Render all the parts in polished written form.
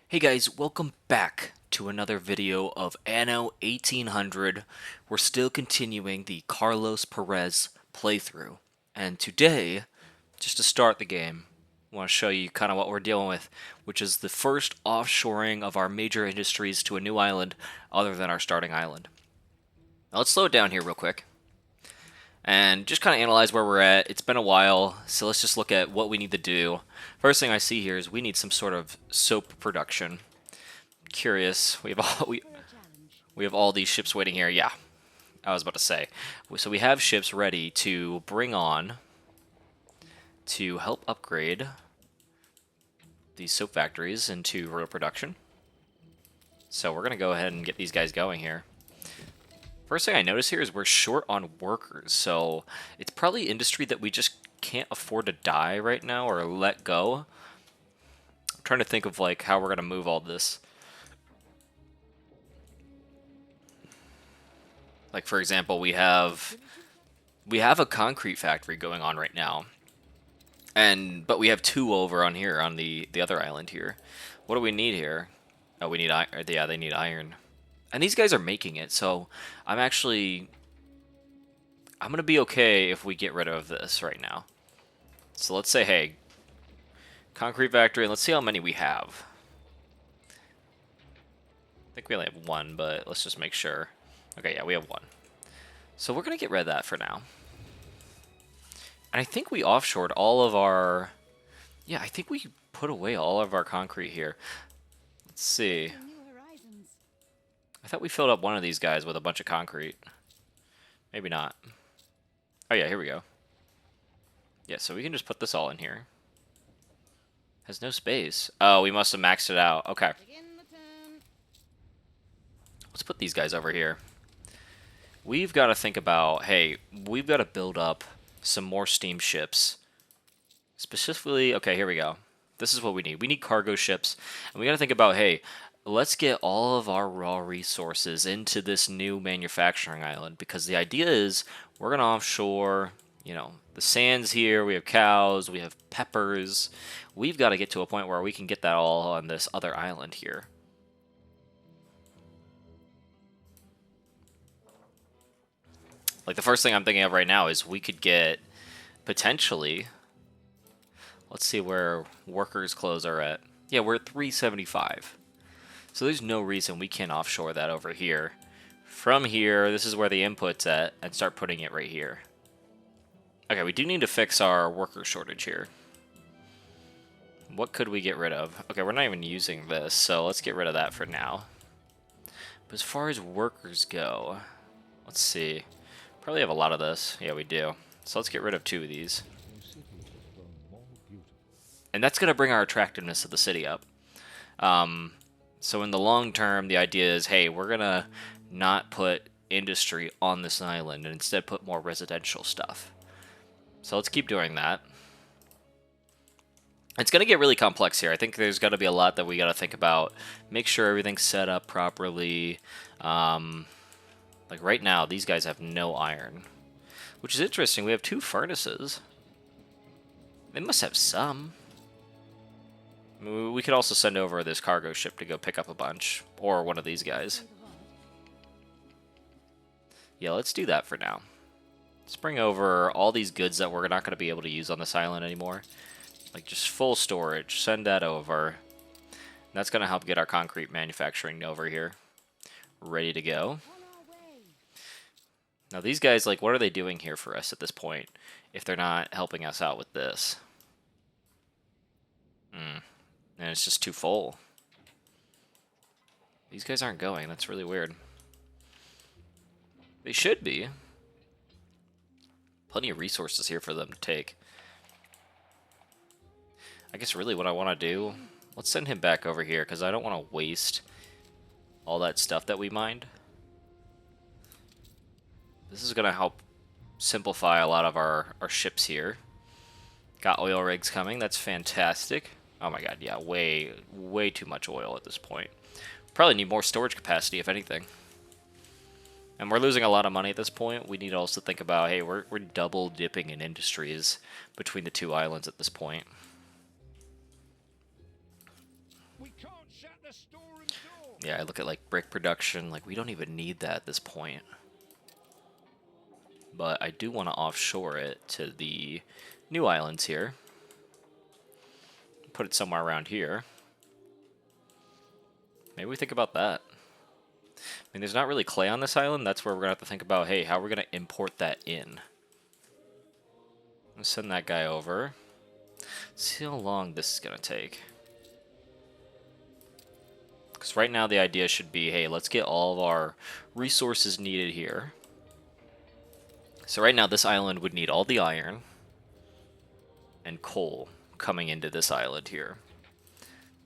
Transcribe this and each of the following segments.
Hey guys, welcome back to another video of Anno 1800. We're still continuing the Carlos Perez playthrough. And today, just to start the game, I want to show you kind of what we're dealing with, which is the first offshoring of our major industries to a new island other than our starting island. Now let's slow it down here real quick and just kind of analyze where we're at. It's been a while, so let's just look at what we need to do. First thing I see here is we need some sort of soap production. Curious. We have all these ships waiting here. Yeah, I was about to say. So we have ships ready to bring on to help upgrade these soap factories into real production. So we're gonna go ahead and get these guys going here. First thing I notice here is we're short on workers, so it's probably industry that we just can't afford to die right now or let go. I'm trying to think of like how we're gonna move all this. Like for example, we have a concrete factory going on right now, but we have two over on here on the other island here. What do we need here? Oh, we need iron. Yeah, they need iron, and these guys are making it. So I'm gonna be okay if we get rid of this right now. So let's say, hey, concrete factory, and let's see how many we have. I think we only have one, but let's just make sure. Okay, yeah, we have one. So we're gonna get rid of that for now. And I think we offshored all of our... Yeah, I think we put away all of our concrete here. Let's see. I thought we filled up one of these guys with a bunch of concrete. Maybe not. Oh yeah, here we go. Yeah, so we can just put this all in here. Has no space. Oh, we must have maxed it out. Okay. Let's put these guys over here. We've got to think about, hey, we've got to build up some more steamships. Specifically, okay, here we go. This is what we need. We need cargo ships, and we got to think about, hey, let's get all of our raw resources into this new manufacturing island, because the idea is we're going to offshore, the sands here, we have cows, we have peppers. We've got to get to a point where we can get that all on this other island here. Like, the first thing I'm thinking of right now is we could get, potentially, let's see where workers' clothes are at. Yeah, we're at 375. So there's no reason we can't offshore that over here. From here, this is where the input's at, and start putting it right here. Okay, we do need to fix our worker shortage here. What could we get rid of? Okay, we're not even using this, so let's get rid of that for now. But as far as workers go, let's see. Probably have a lot of this. Yeah, we do. So let's get rid of two of these. And that's going to bring our attractiveness of the city up. So in the long term, the idea is, hey, we're going to not put industry on this island and instead put more residential stuff. So let's keep doing that. It's going to get really complex here. I think there's got to be a lot that we got to think about. Make sure everything's set up properly. Like right now, these guys have no iron. Which is interesting. We have two furnaces. They must have some. We could also send over this cargo ship to go pick up a bunch. Or one of these guys. Yeah, let's do that for now. Let's bring over all these goods that we're not going to be able to use on this island anymore. Like just full storage. Send that over. And that's going to help get our concrete manufacturing over here. Ready to go. Now these guys, like, what are they doing here for us at this point? If they're not helping us out with this. And it's just too full. These guys aren't going. That's really weird. They should be. Plenty of resources here for them to take. I guess really what I want to do... Let's send him back over here, because I don't want to waste all that stuff that we mined. This is going to help simplify a lot of our ships here. Got oil rigs coming. That's fantastic. Oh my god, yeah, way too much oil at this point. Probably need more storage capacity, if anything. And we're losing a lot of money at this point. We need to also think about, hey, we're double dipping in industries between the two islands at this point. Yeah, I look at like brick production, like we don't even need that at this point. But I do want to offshore it to the new islands here. Put it somewhere around here. Maybe we think about that. I mean, there's not really clay on this island. That's where we're going to have to think about, hey, how are we going to import that in? Let's send that guy over. See how long this is going to take. Because right now the idea should be, hey, let's get all of our resources needed here. So right now this island would need all the iron and coal coming into this island here.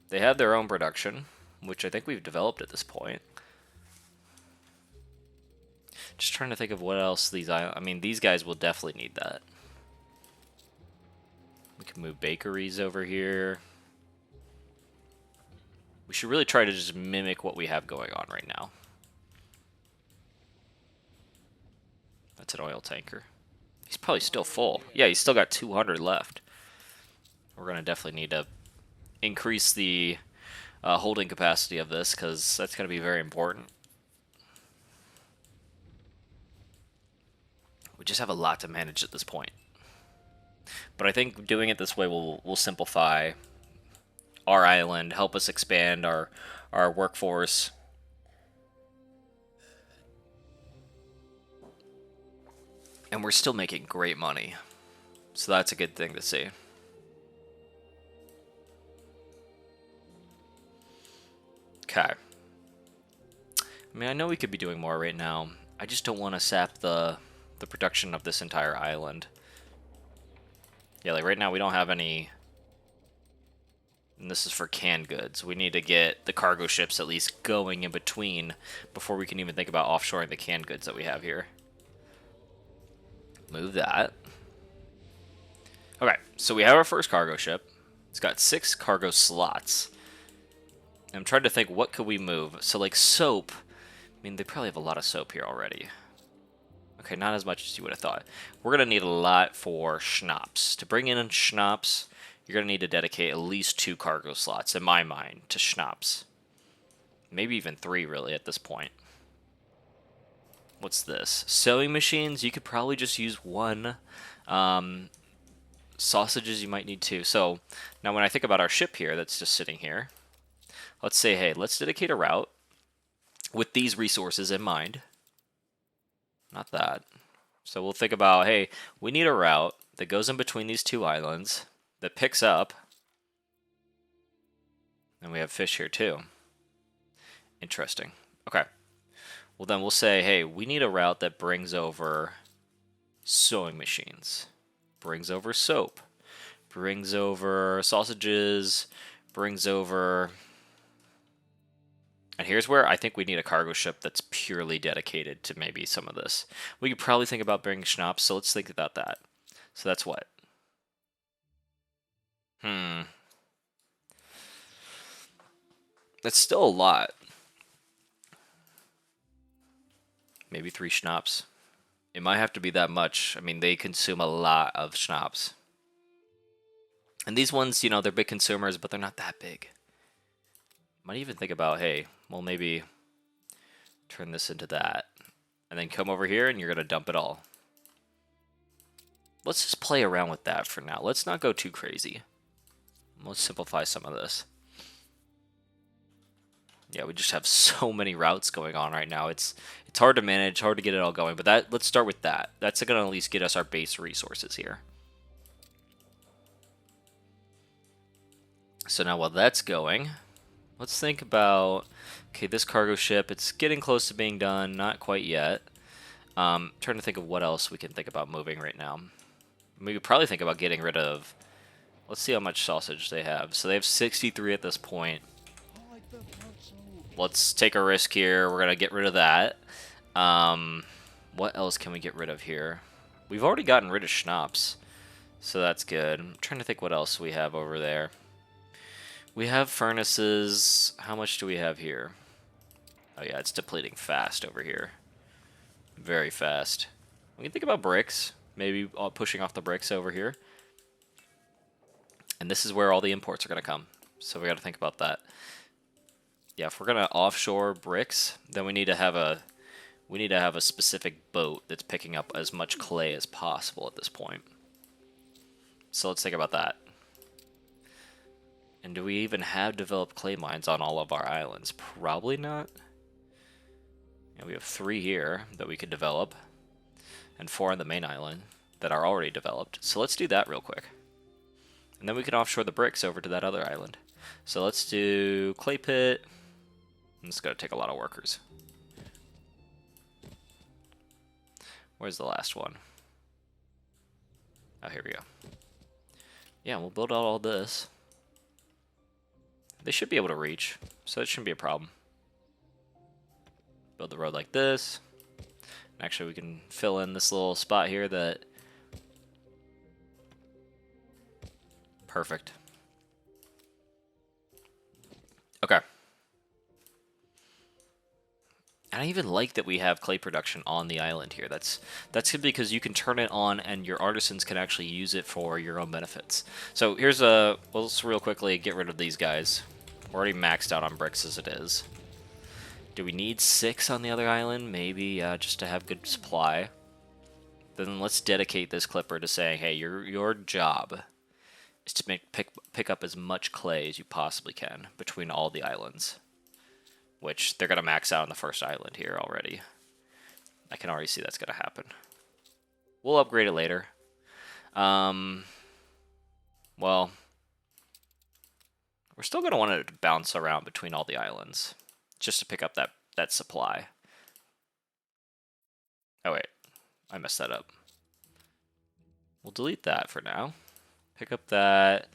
They have their own production, which I think we've developed at this point. Just trying to think of what else these I mean, these guys will definitely need that. We can move bakeries over here. We should really try to just mimic what we have going on right now. That's an oil tanker. He's probably still full. Yeah, he's still got 200 left. We're going to definitely need to increase the holding capacity of this, because that's going to be very important. We just have a lot to manage at this point. But I think doing it this way will simplify our island, help us expand our workforce. And we're still making great money. So that's a good thing to see. Okay. I mean, I know we could be doing more right now. I just don't want to sap the production of this entire island. Yeah, like right now we don't have any... And this is for canned goods. We need to get the cargo ships at least going in between before we can even think about offshoring the canned goods that we have here. Move that. Okay, so we have our first cargo ship. It's got 6 cargo slots. I'm trying to think, what could we move? So like soap. I mean, they probably have a lot of soap here already. Okay, not as much as you would have thought. We're going to need a lot for schnapps. To bring in schnapps, you're going to need to dedicate at least 2 cargo slots, in my mind, to schnapps. Maybe even 3, really, at this point. What's this? Sewing machines, you could probably just use 1. Sausages, you might need 2. So, now when I think about our ship here that's just sitting here, let's say, hey, let's dedicate a route with these resources in mind. Not that. So we'll think about, hey, we need a route that goes in between these 2 islands, that picks up, and we have fish here too. Interesting. Okay. Well, then we'll say, hey, we need a route that brings over sewing machines, brings over soap, brings over sausages, brings over... And here's where I think we need a cargo ship that's purely dedicated to maybe some of this. We could probably think about bringing schnapps, so let's think about that. So that's what? That's still a lot. Maybe 3 schnapps. It might have to be that much. I mean, they consume a lot of schnapps. And these ones, you know, they're big consumers, but they're not that big. Might even think about, hey, well, maybe turn this into that. And then come over here and you're going to dump it all. Let's just play around with that for now. Let's not go too crazy. Let's simplify some of this. Yeah, we just have so many routes going on right now. It's hard to manage, hard to get it all going. But let's start with that. That's going to at least get us our base resources here. So now while that's going, let's think about, okay, this cargo ship, it's getting close to being done, not quite yet. Trying to think of what else we can think about moving right now. We could probably think about getting rid of, let's see how much sausage they have. So they have 63 at this point. Let's take a risk here. We're going to get rid of that. What else can we get rid of here? We've already gotten rid of schnapps, so that's good. I'm trying to think what else we have over there. We have furnaces. How much do we have here? Oh yeah, it's depleting fast over here. Very fast. We can think about bricks. Maybe pushing off the bricks over here. And this is where all the imports are going to come. So we got to think about that. Yeah, if we're gonna offshore bricks, then we need to have a specific boat that's picking up as much clay as possible at this point. So let's think about that. And do we even have developed clay mines on all of our islands? Probably not. Yeah, we have 3 here that we could develop, and 4 on the main island that are already developed. So let's do that real quick. And then we can offshore the bricks over to that other island. So let's do clay pit. It's going to take a lot of workers. Where's the last one? Oh, here we go. Yeah, we'll build out all this. They should be able to reach, so it shouldn't be a problem. Build the road like this. Actually, we can fill in this little spot here that... Perfect. Okay. And I even like that we have clay production on the island here. That's good because you can turn it on and your artisans can actually use it for your own benefits. So here's a... Well, let's real quickly get rid of these guys. We're already maxed out on bricks as it is. Do we need 6 on the other island? Maybe, just to have good supply. Then let's dedicate this clipper to saying, hey, your job is to pick up as much clay as you possibly can between all the islands. Which they're going to max out on the first island here already. I can already see that's going to happen. We'll upgrade it later. Well, we're still going to want it to bounce around between all the islands. Just to pick up that supply. Oh, wait. I messed that up. We'll delete that for now. Pick up that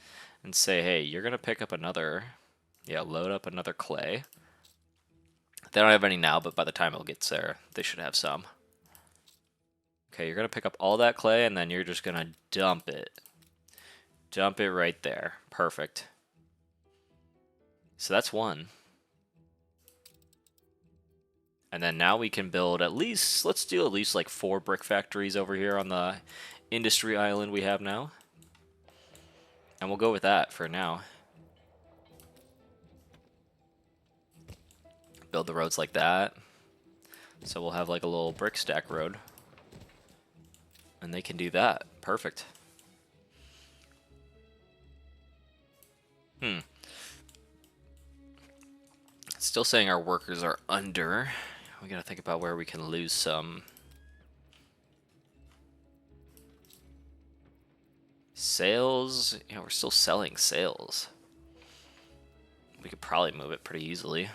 and say, hey, you're going to pick up another... Yeah, load up another clay. They don't have any now, but by the time it gets there, they should have some. Okay, you're going to pick up all that clay, and then you're just going to dump it. Dump it right there. Perfect. So that's 1. And then now we can build at least, let's do at least like 4 brick factories over here on the industry island we have now. And we'll go with that for now. Build the roads like that. So we'll have like a little brick stack road. And they can do that. Perfect. Still saying our workers are under. We gotta think about where we can lose some. Sales. Yeah, we're still selling sales. We could probably move it pretty easily.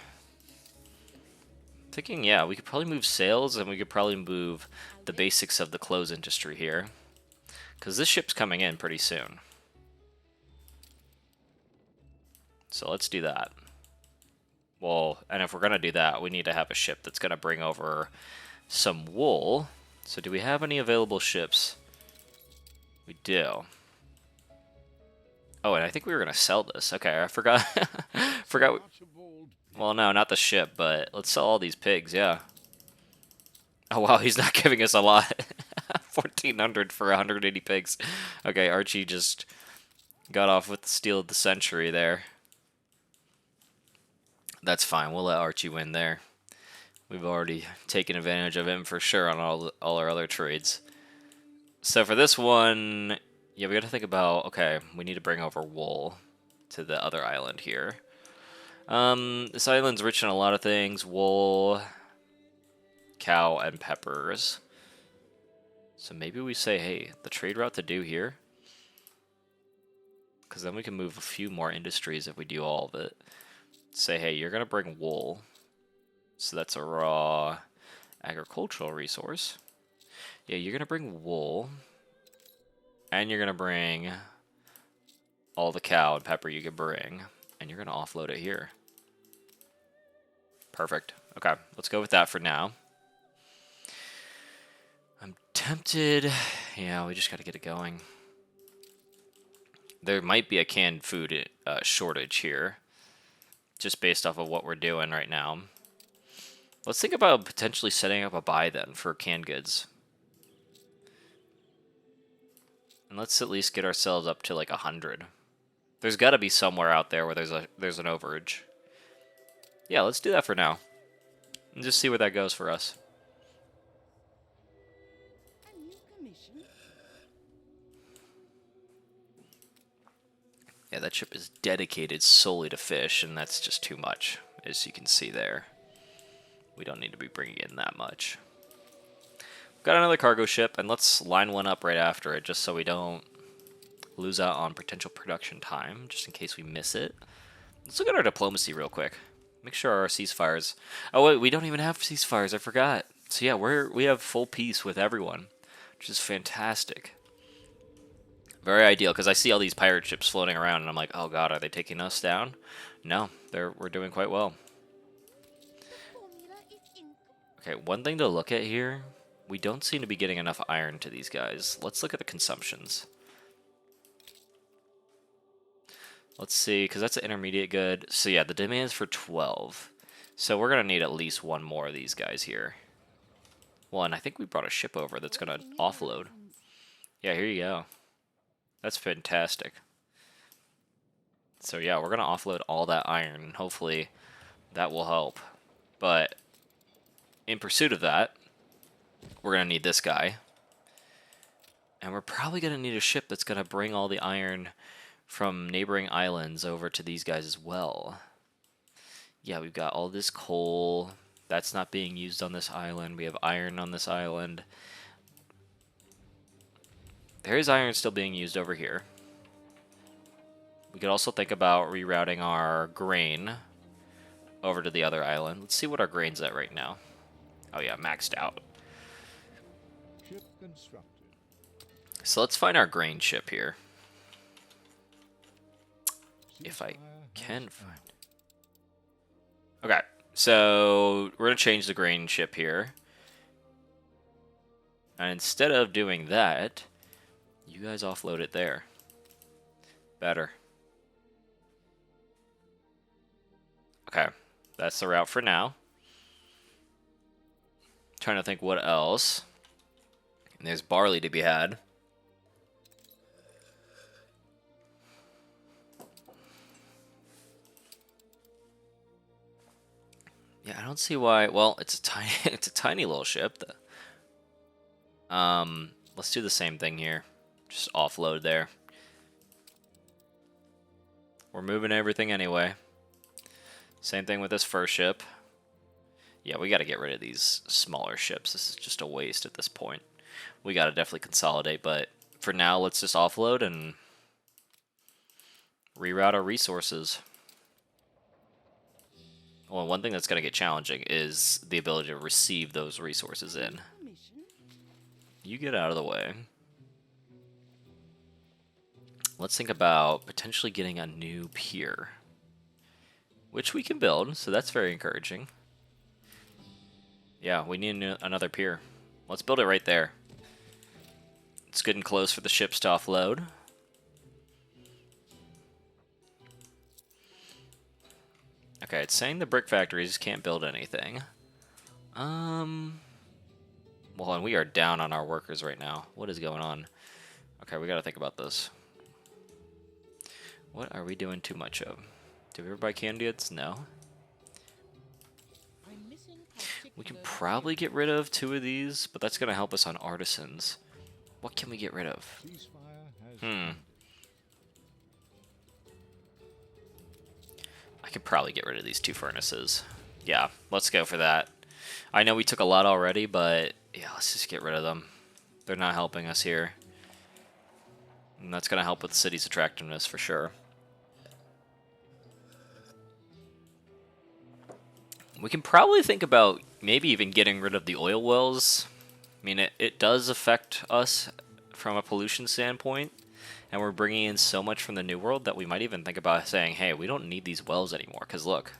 Thinking, yeah, we could probably move sales, and we could probably move the basics of the clothes industry here. Because this ship's coming in pretty soon. So let's do that. Well, and if we're going to do that, we need to have a ship that's going to bring over some wool. So do we have any available ships? We do. Oh, and I think we were going to sell this. Okay, I forgot. Forgot. Well, no, not the ship, but let's sell all these pigs, yeah. Oh, wow, he's not giving us a lot. 1,400 for 180 pigs. Okay, Archie just got off with the steal of the century there. That's fine, we'll let Archie win there. We've already taken advantage of him for sure on all our other trades. So for this one, yeah, we got to think about, okay, we need to bring over wool to the other island here. This island's rich in a lot of things. Wool, cow, and peppers. So maybe we say, hey, the trade route to do here. Because then we can move a few more industries if we do all of it. Say, hey, you're going to bring wool. So that's a raw agricultural resource. Yeah, you're going to bring wool. And you're going to bring all the cow and pepper you can bring. And you're going to offload it here. Perfect. Okay, let's go with that for now. I'm tempted. Yeah, we just got to get it going. There might be a canned food shortage here. Just based off of what we're doing right now. Let's think about potentially setting up a buy then for canned goods. And let's at least get ourselves up to like 100. There's got to be somewhere out there where there's an overage. Yeah, let's do that for now. And just see where that goes for us. A new commission? Yeah, that ship is dedicated solely to fish, and that's just too much, as you can see there. We don't need to be bringing in that much. Got another cargo ship, and let's line one up right after it, just so we don't lose out on potential production time, just in case we miss it. Let's look at our diplomacy real quick. Make sure our ceasefires... Oh, wait, we don't even have ceasefires. I forgot. So, yeah, we have full peace with everyone, which is fantastic. Very ideal, because I see all these pirate ships floating around, and I'm like, oh, God, are they taking us down? No, we're doing quite well. The formula is in. Okay, one thing to look at here. We don't seem to be getting enough iron to these guys. Let's look at the consumptions. Let's see, because that's an intermediate good. So yeah, the demand's for 12. So we're going to need at least one more of these guys here. Well, and I think we brought a ship over that's going to offload. Yeah, here you go. That's fantastic. So yeah, we're going to offload all that iron, and hopefully that will help. But in pursuit of that, we're going to need this guy. And we're probably going to need a ship that's going to bring all the iron from neighboring islands over to these guys as well. Yeah, we've got all this coal. That's not being used on this island. We have iron on this island. There is iron still being used over here. We could also think about rerouting our grain over to the other island. Let's see what our grain's at right now. Oh yeah, maxed out. Ship constructed. So let's find our grain ship here. If I Ceasefire can has find... ended. Okay, so we're going to change the grain ship here. And instead of doing that, you guys offload it there. Better. Okay, that's the route for now. Trying to think what else. And there's barley to be had. Yeah, I don't see why. Well, it's a tiny, it's a tiny little ship. Let's do the same thing here. Just offload there. We're moving everything anyway. Same thing with this first ship. Yeah, we got to get rid of these smaller ships. This is just a waste at this point. We got to definitely consolidate, but for now, let's just offload and reroute our resources. Well, one thing that's going to get challenging is the ability to receive those resources in. Commission? You get out of the way. Let's think about potentially getting a new pier, which we can build, so that's very encouraging. Yeah, we need another pier. Let's build it right there. It's getting close for the ships to offload. Okay, it's saying the brick factories can't build anything. Well, and we are down on our workers right now. What is going on? Okay, we gotta think about this. What are we doing too much of? Did we ever buy candidates? No. I'm missing We can particular probably get rid of 2 of these, but that's gonna help us on artisans. What can we get rid of? Ceasefire has ended. I could probably get rid of these 2 furnaces. Yeah, let's go for that. I know we took a lot already, but yeah, let's just get rid of them. They're not helping us here. And that's going to help with the city's attractiveness for sure. We can probably think about maybe even getting rid of the oil wells. I mean, it does affect us from a pollution standpoint. And we're bringing in so much from the New World that we might even think about saying, hey, we don't need these wells anymore. Because look.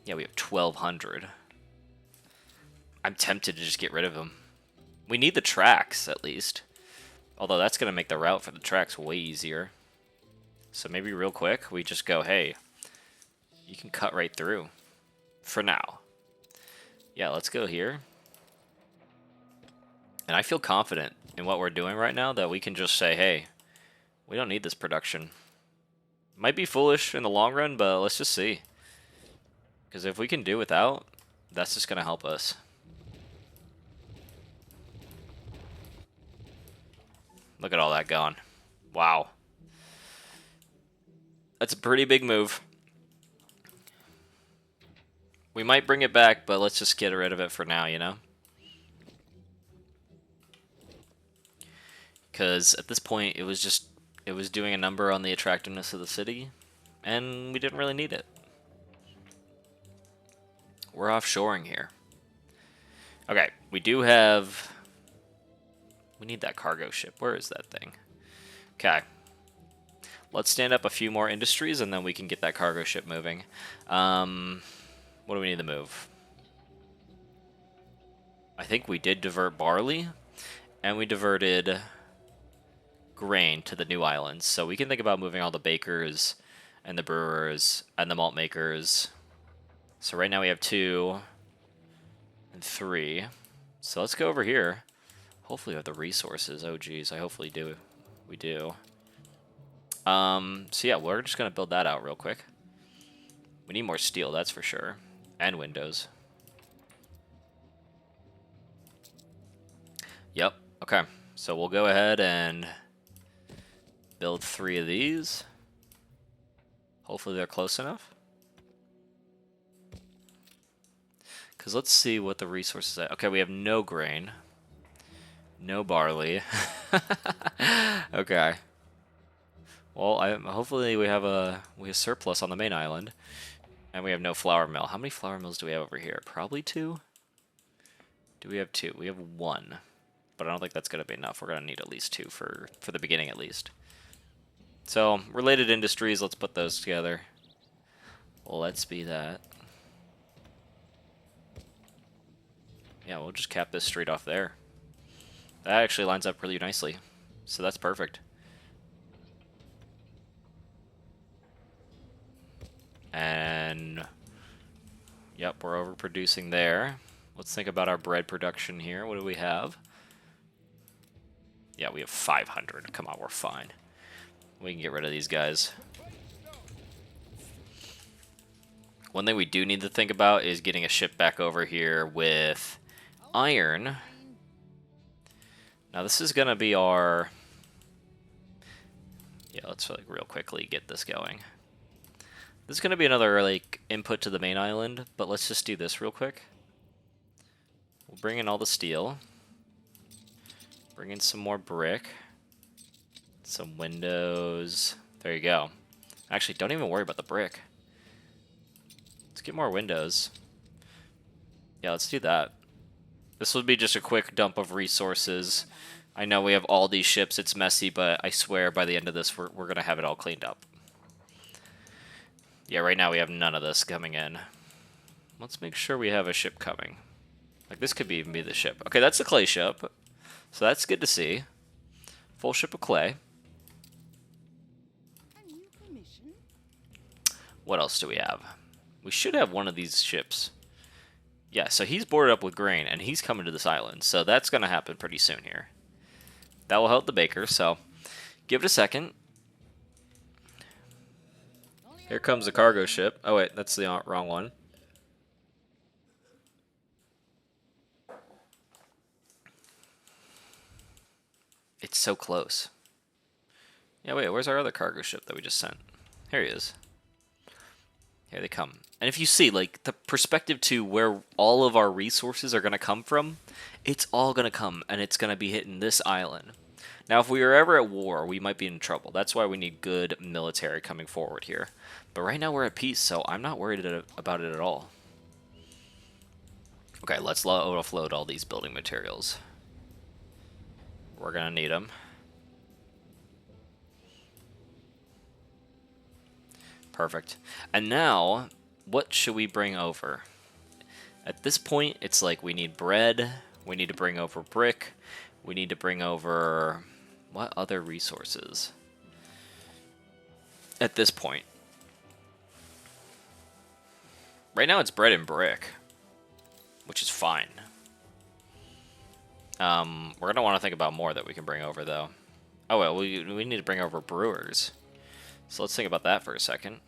Yeah, we have 1,200. I'm tempted to just get rid of them. We need the tracks, at least. Although that's going to make the route for the tracks way easier. So maybe real quick, we just go, hey, you can cut right through. For now. Yeah, let's go here. And I feel confident in what we're doing right now that we can just say, hey, we don't need this production. Might be foolish in the long run, but let's just see. Because if we can do without, that's just going to help us. Look at all that gone. Wow. That's a pretty big move. We might bring it back, but let's just get rid of it for now, you know? Because at this point, it was doing a number on the attractiveness of the city, and we didn't really need it. We're offshoring here. Okay, we do have... We need that cargo ship. Where is that thing? Okay. Let's stand up a few more industries, and then we can get that cargo ship moving. What do we need to move? I think we did divert barley, and we diverted grain to the new islands. So we can think about moving all the bakers, and the brewers, and the malt makers. So right now we have 2 and 3. So let's go over here. Hopefully we have the resources. Oh geez, I hopefully do. We do. So yeah, we're just gonna build that out real quick. We need more steel, that's for sure. And windows. Yep, okay. So we'll go ahead and build 3 of these. Hopefully they're close enough. Because let's see what the resources are. Okay, we have no grain. No barley. Okay. Well, hopefully we have surplus on the main island, and we have no flour mill. How many flour mills do we have over here? Probably 2. Do we have 2? We have 1, but I don't think that's gonna be enough. We're gonna need at least 2 for the beginning, at least. So related industries, let's put those together. Let's be that. Yeah, we'll just cap this straight off there. That actually lines up really nicely, so that's perfect. And yep, we're overproducing there. Let's think about our bread production here. What do we have? Yeah, we have 500. Come on, we're fine. We can get rid of these guys. One thing we do need to think about is getting a ship back over here with iron. Now this is gonna be our... Yeah, let's like real quickly get this going. This is gonna be another like input to the main island, but let's just do this real quick. We'll bring in all the steel. Bring in some more brick. Some windows. There you go. Actually, don't even worry about the brick. Let's get more windows. Yeah, let's do that. This would be just a quick dump of resources. I know we have all these ships, it's messy, but I swear by the end of this, we're going to have it all cleaned up. Yeah, right now we have none of this coming in. Let's make sure we have a ship coming. Like, this could even be the ship. Okay, that's the clay ship. So that's good to see. Full ship of clay. A new commission? What else do we have? We should have one of these ships. Yeah, so he's boarded up with grain, and he's coming to this island. So that's going to happen pretty soon here. That will help the baker, so give it a second. Here comes the cargo ship. Oh, wait, that's the wrong one. It's so close. Yeah, wait, where's our other cargo ship that we just sent? Here he is. Here they come. And if you see, like, the perspective to where all of our resources are going to come from, it's all going to come, and it's going to be hitting this island. Now, if we were ever at war, we might be in trouble. That's why we need good military coming forward here. But right now we're at peace, so I'm not worried about it at all. Okay, let's offload all these building materials. We're going to need them. Perfect. And now, what should we bring over? At this point, it's like we need bread, we need to bring over brick, we need to bring over... What other resources? At this point. Right now it's bread and brick, which is fine. We're going to want to think about more that we can bring over, though. Oh, well, we need to bring over brewers. So let's think about that for a second.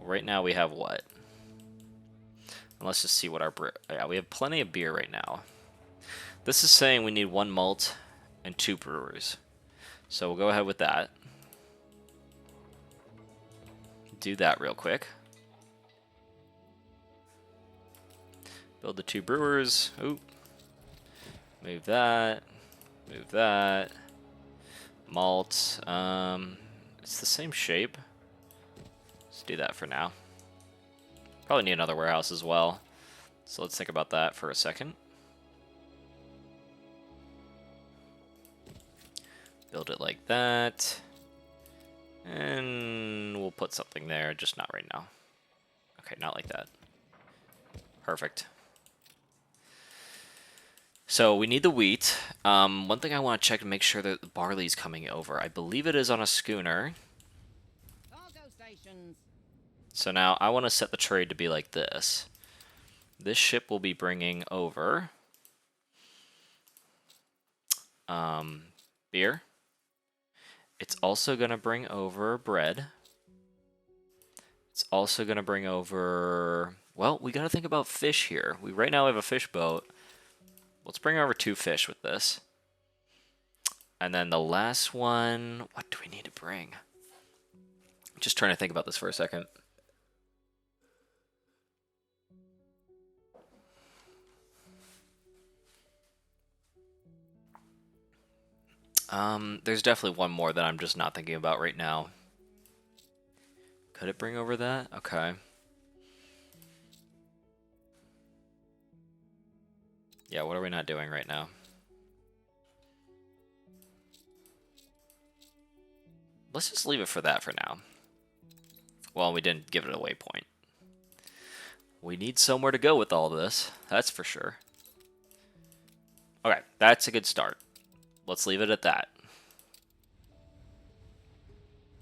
Right now we have what? And let's just see what our... Yeah, we have plenty of beer right now. This is saying we need 1 malt and 2 brewers. So we'll go ahead with that. Do that real quick. Build the 2 brewers. Oop. Move that. Move that. Malt. It's the same shape. Let's do that for now. Probably need another warehouse as well. So let's think about that for a second. Build it like that. And we'll put something there, just not right now. Okay, not like that. Perfect. So we need the wheat. One thing I want to check to make sure that the barley's coming over. I believe it is on a schooner. Cargo stations. So now I want to set the trade to be like this. This ship will be bringing over beer. It's also going to bring over bread. It's also going to bring over... Well, we got to think about fish here. We right now have a fish boat. Let's bring over 2 fish with this. And then the last one... What do we need to bring? Just trying to think about this for a second. There's definitely one more that I'm just not thinking about right now. Could it bring over that? Okay. Yeah, what are we not doing right now? Let's just leave it for that for now. Well, we didn't give it a waypoint. We need somewhere to go with all this, that's for sure. Okay, that's a good start. Let's leave it at that.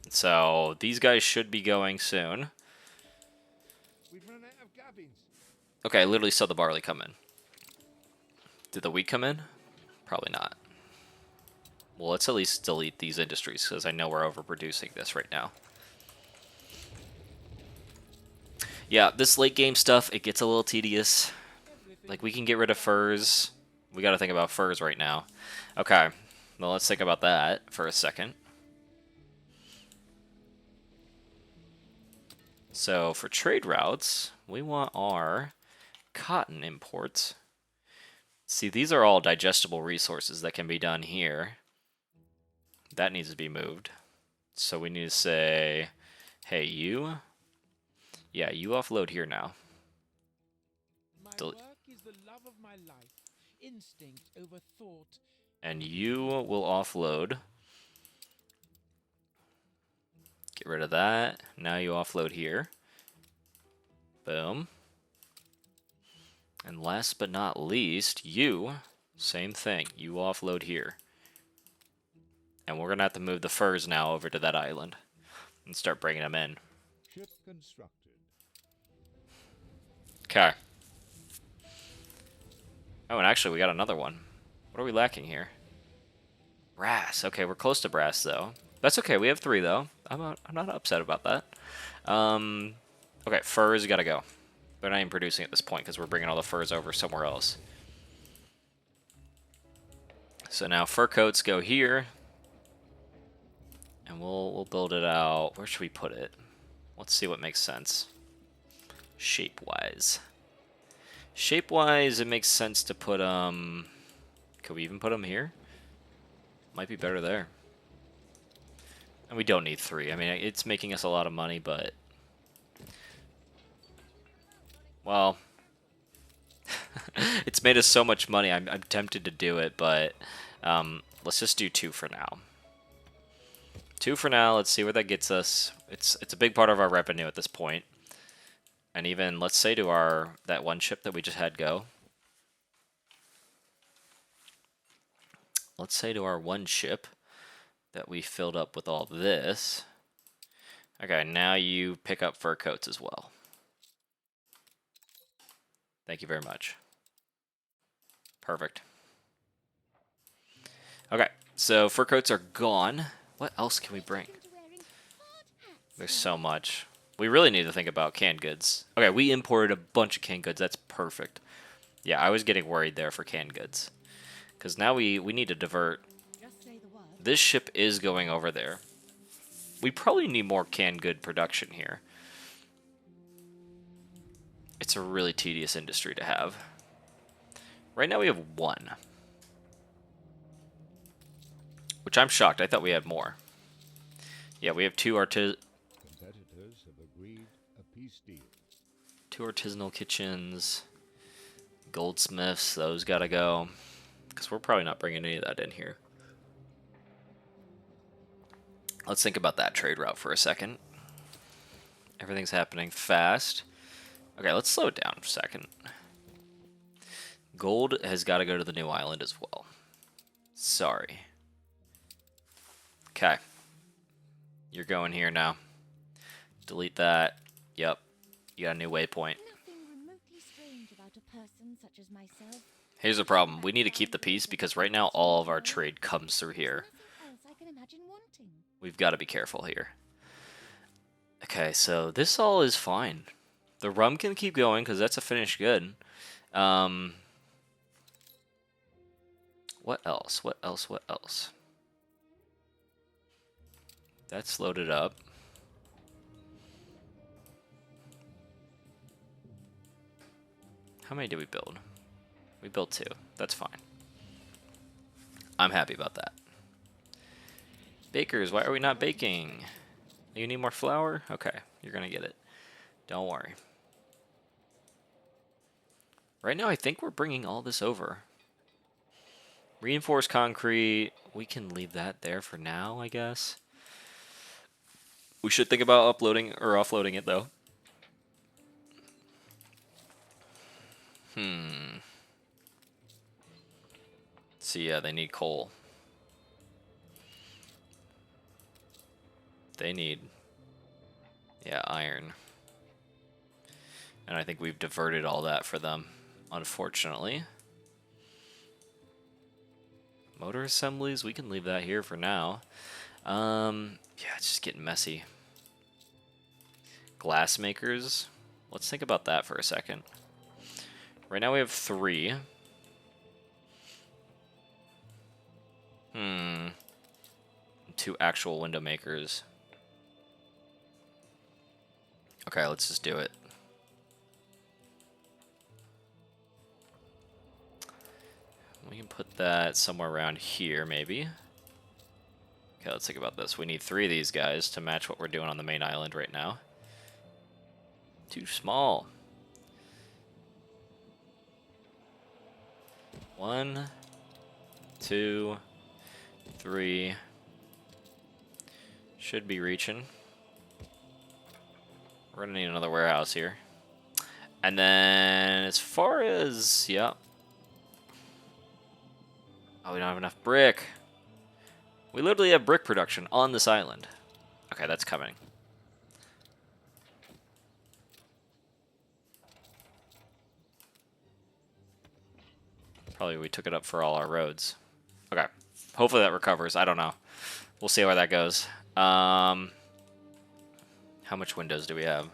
So, these guys should be going soon. We've run out of cabins. Okay, I literally saw the barley come in. Did the wheat come in? Probably not. Well, let's at least delete these industries, because I know we're overproducing this right now. Yeah, this late game stuff, it gets a little tedious. Like, we can get rid of furs. We gotta think about furs right now. Okay, well, let's think about that for a second. So, for trade routes, we want our cotton imports. See, these are all digestible resources that can be done here. That needs to be moved. So we need to say, hey, you. Yeah, you offload here now. My Del- work is the love of my life, instinct over thought. And you will offload. Get rid of that. Now you offload here. Boom. And last but not least, you, same thing. You offload here. And we're going to have to move the furs now over to that island and start bringing them in. Ship constructed. Okay. Oh, and actually, we got another one. What are we lacking here? Brass. Okay, we're close to brass, though. That's okay. We have 3, though. I'm not upset about that. Okay, furs got to go. They're not even producing at this point because we're bringing all the furs over somewhere else. So now fur coats go here. And we'll build it out. Where should we put it? Let's see what makes sense. Shape-wise. Shape-wise, it makes sense to put, could we even put them here? Might be better there. And we don't need 3. I mean, it's making us a lot of money, but... Well... it's made us so much money, I'm tempted to do it, but... let's just do 2 for now. 2 for now, let's see where that gets us. It's a big part of our revenue at this point. And even, let's say to that one ship that we just had go. Let's say to our one ship that we filled up with all this. Okay, now you pick up fur coats as well. Thank you very much. Perfect. Okay, so fur coats are gone. What else can we bring? Into wearing hard hats There's so much. We really need to think about canned goods. Okay, we imported a bunch of canned goods. That's perfect. Yeah, I was getting worried there for canned goods. Because now we need to divert. Just say the word. This ship is going over there. We probably need more canned good production here. It's a really tedious industry to have. Right now we have one. Which I'm shocked. I thought we had more. Yeah, we have two Competitors have agreed a peace deal. artisanal kitchens. Goldsmiths, those gotta go. Because we're probably not bringing any of that in here. Let's think about that trade route for a second. Everything's happening fast. Okay, let's slow it down for a second. Gold has got to go to the new island as well. Sorry. Okay. You're going here now. Delete that. Yep. You got a new waypoint. Nothing remotely strange about a person such as myself. Here's the problem. We need to keep the peace because right now all of our trade comes through here. Nothing else I can imagine wanting. We've got to be careful here. Okay, so this all is fine. The rum can keep going because that's a finished good. What else? What else? What else? That's loaded up. How many did we build? We built 2. That's fine. I'm happy about that. Bakers, why are we not baking? You need more flour? Okay, you're gonna get it. Don't worry. Right now, I think we're bringing all this over. Reinforced concrete, we can leave that there for now, I guess. We should think about uploading or offloading it, though. So yeah, they need coal. They need, yeah, iron. And I think we've diverted all that for them, unfortunately. Motor assemblies, we can leave that here for now. Yeah, it's just getting messy. Glass makers, let's think about that for a second. Right now we have 3. 2 actual window makers. Okay, let's just do it. We can put that somewhere around here, maybe. Okay, let's think about this. We need 3 of these guys to match what we're doing on the main island right now. Too small. 1, 2, 3. Should be reaching. We're gonna need another warehouse here. And then as far as, yeah. Oh, we don't have enough brick. We literally have brick production on this island. Okay, that's coming. Probably we took it up for all our roads. Okay. Hopefully that recovers. I don't know. We'll see where that goes. How much windows do we have?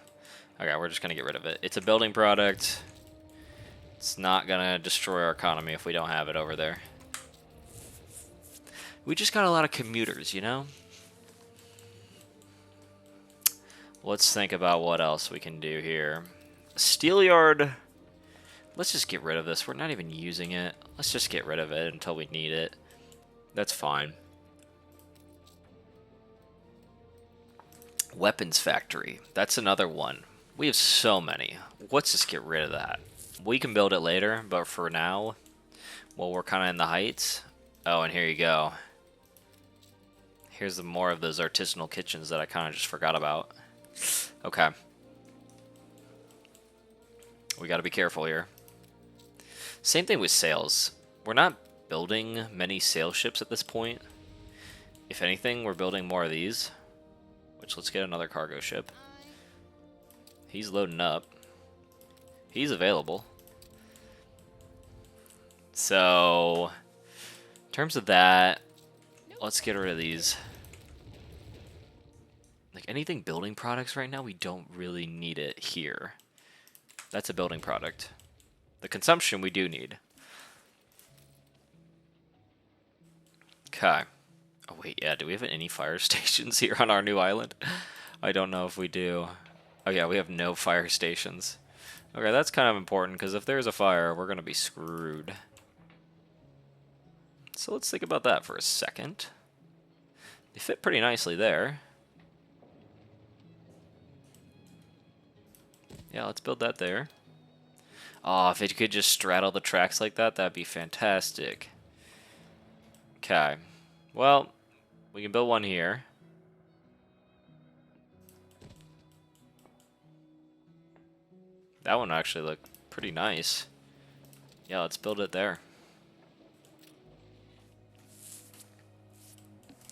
Okay, we're just going to get rid of it. It's a building product. It's not going to destroy our economy if we don't have it over there. We just got a lot of commuters, you know? Let's think about what else we can do here. Steelyard. Let's just get rid of this. We're not even using it. Let's just get rid of it until we need it. That's fine. Weapons factory. That's another one. We have so many. Let's just get rid of that. We can build it later, but for now, while we're kind of in the heights. Oh, and here you go. Here's the more of those artisanal kitchens that I kind of just forgot about. Okay. We got to be careful here. Same thing with sails. We're not building many sail ships at this point. If anything, we're building more of these. Which, let's get another cargo ship. He's loading up. He's available. So, in terms of that, let's get rid of these. The Like anything building products right now, we don't really need it here. That's a building product. The consumption we do need. Okay. Oh wait, yeah, do we have any fire stations here on our new island? I don't know if we do. Oh yeah, we have no fire stations. Okay, that's kind of important, because if there's a fire, we're going to be screwed. So let's think about that for a second. They fit pretty nicely there. Yeah, let's build that there. Oh, if it could just straddle the tracks like that, that'd be fantastic. Okay. Well, we can build one here. That one actually looked pretty nice. Yeah, let's build it there.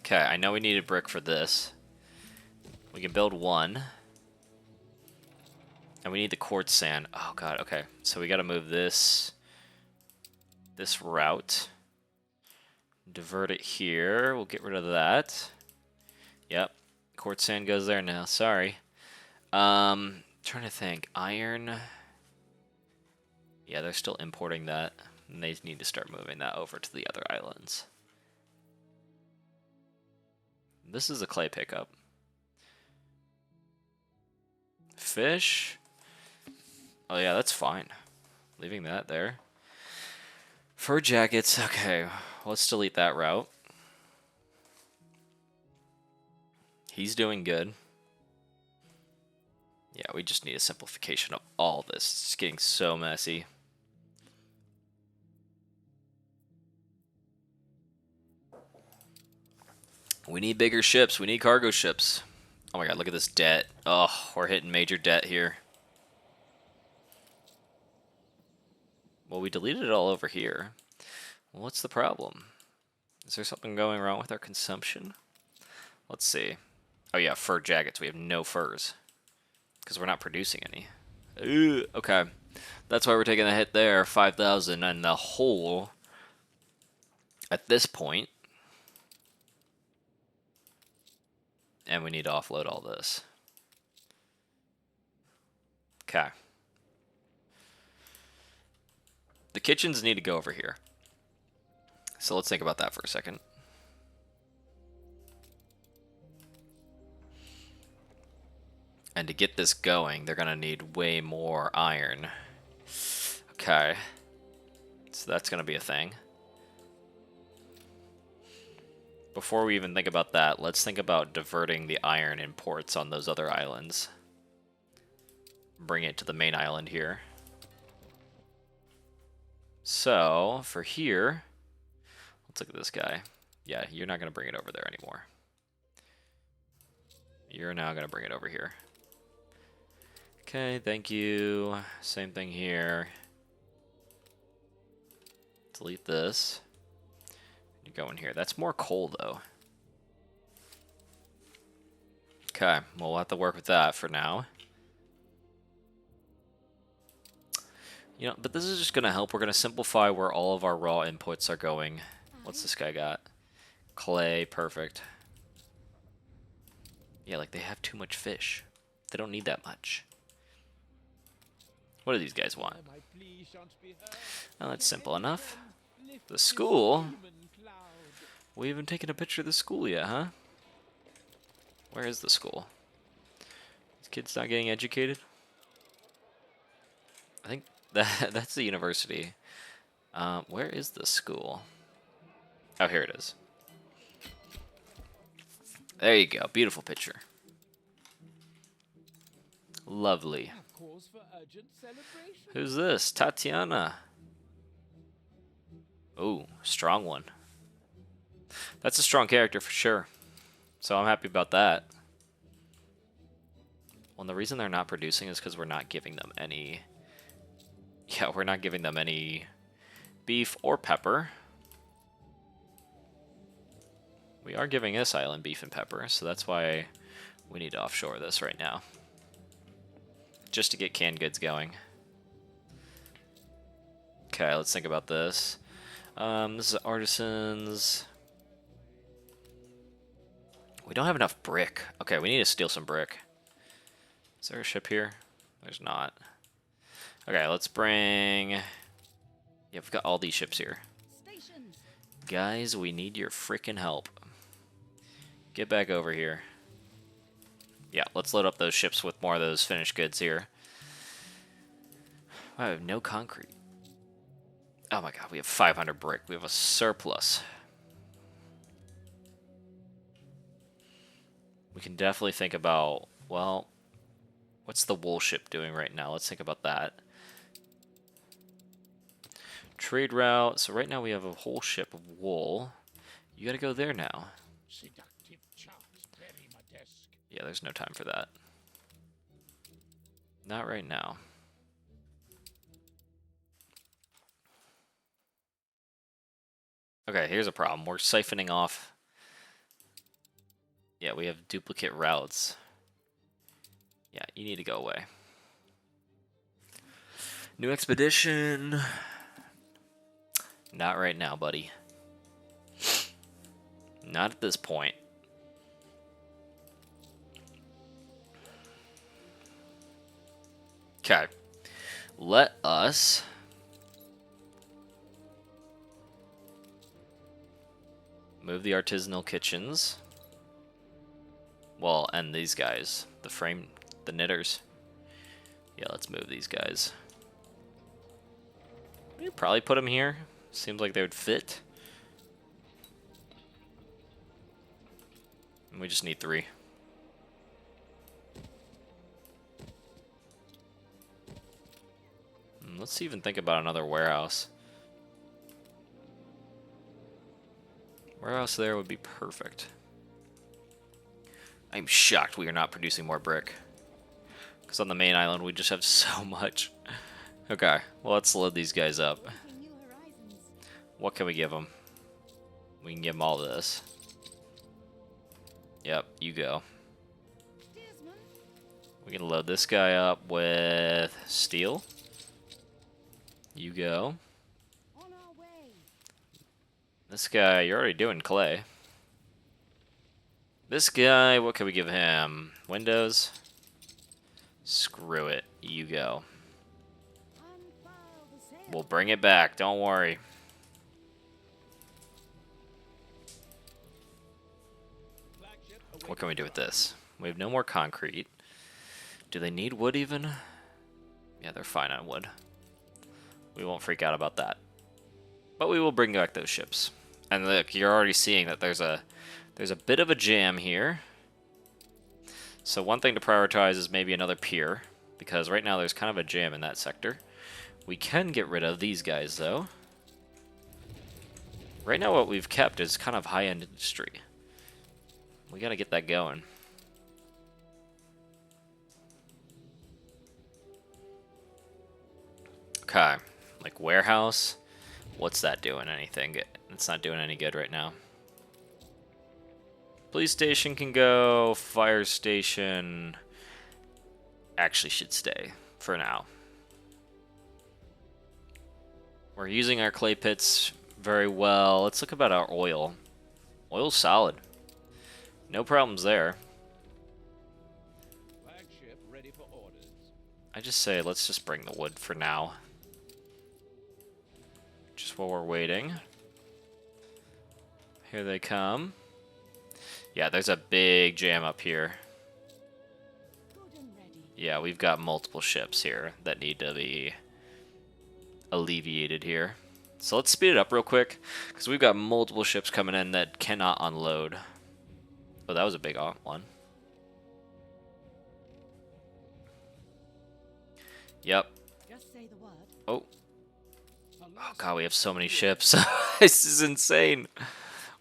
Okay, I know we need a brick for this. We can build one. And we need the quartz sand. Oh god, okay. So we gotta move this route. Divert it here. We'll get rid of that. Yep. Quartz sand goes there now. Sorry. Trying to think. Iron. Yeah, they're still importing that. And they need to start moving that over to the other islands. This is a clay pickup. Fish. Oh yeah, that's fine. Leaving that there. Fur jackets. Okay, let's delete that route. He's doing good. Yeah, we just need a simplification of all this. It's getting so messy. We need bigger ships. We need cargo ships. Oh my god, look at this debt. Oh, we're hitting major debt here. Well, we deleted it all over here. Well, what's the problem? Is there something going wrong with our consumption? Let's see. Oh yeah, fur jackets. We have no furs. Because we're not producing any. Okay. That's why we're taking a hit there. 5,000 and the whole at this point. And we need to offload all this. Okay. The kitchens need to go over here. So let's think about that for a second. And to get this going, they're going to need way more iron. Okay. So that's going to be a thing. Before we even think about that, let's think about diverting the iron imports on those other islands. Bring it to the main island here. So, for here, let's look at this guy. Yeah, you're not going to bring it over there anymore. You're now going to bring it over here. Okay, thank you. Same thing here. Delete this. You go in here. That's more coal, though. Okay, well, we'll have to work with that for now. You know, but this is just going to help. We're going to simplify where all of our raw inputs are going. What's this guy got? Clay, perfect. Yeah, like they have too much fish. They don't need that much. What do these guys want? Oh, that's simple enough. The school? We haven't taken a picture of the school yet, huh? Where is the school? These kids not getting educated? I think that's the university. Where is the school? Oh, here it is. There you go. Beautiful picture. Lovely. Who's this? Tatiana. Oh, strong one. That's a strong character for sure. So I'm happy about that. Well, the reason they're not producing is because we're not giving them any... Yeah, we're not giving them any beef or pepper. We are giving this island beef and pepper, so that's why we need to offshore this right now. Just to get canned goods going. Okay, let's think about this. This is artisans. We don't have enough brick. Okay, we need to steal some brick. Is there a ship here? There's not. Okay, let's bring... Yeah, we've got all these ships here. Stations. Guys, we need your freaking help. Get back over here. Yeah, let's load up those ships with more of those finished goods here. I have no concrete. Oh my god, we have 500 brick. We have a surplus. We can definitely think about, well, what's the wool ship doing right now? Let's think about that. Trade route. So right now we have a whole ship of wool. You gotta go there now. Seductive charms bury my desk. Yeah, there's no time for that. Not right now. Okay, here's a problem. We're siphoning off. Yeah, we have duplicate routes. Yeah, you need to go away. New expedition. Not right now, buddy. Not at this point. Okay. Let us move the artisanal kitchens. Well, and these guys. The knitters. Yeah, let's move these guys. We could probably put them here. Seems like they would fit. And we just need 3. Let's even think about another warehouse. Warehouse there would be perfect. I'm shocked we are not producing more brick. Because on the main island we just have so much. Okay, well let's load these guys up. Seeking new horizons. What can we give them? We can give them all this. Yep, you go. Steersman. We can load this guy up with steel. You go. On our way. This guy, you're already doing clay. This guy, what can we give him? Windows? Screw it. You go. Unfurl the sail. We'll bring it back, don't worry. What can we do with this? We have no more concrete. Do they need wood even? Yeah, they're fine on wood. We won't freak out about that. But we will bring back those ships. And look, you're already seeing that there's a bit of a jam here. So one thing to prioritize is maybe another pier, because right now there's kind of a jam in that sector. We can get rid of these guys though. Right now what we've kept is kind of high-end industry. We gotta get that going. Okay, like warehouse. What's that doing? Anything? It's not doing any good right now. Police station can go. Fire station actually should stay for now. We're using our clay pits very well. Let's look about our oil. Oil's solid. No problems there. Flagship ready for orders. I just say let's just bring the wood for now. Just while we're waiting. Here they come. Yeah, there's a big jam up here. Good and ready. Yeah, we've got multiple ships here that need to be alleviated here. So let's speed it up real quick, because we've got multiple ships coming in that cannot unload. Oh, that was a big one. Yep. Just say the word. Oh. Oh god, we have so many ships. This is insane.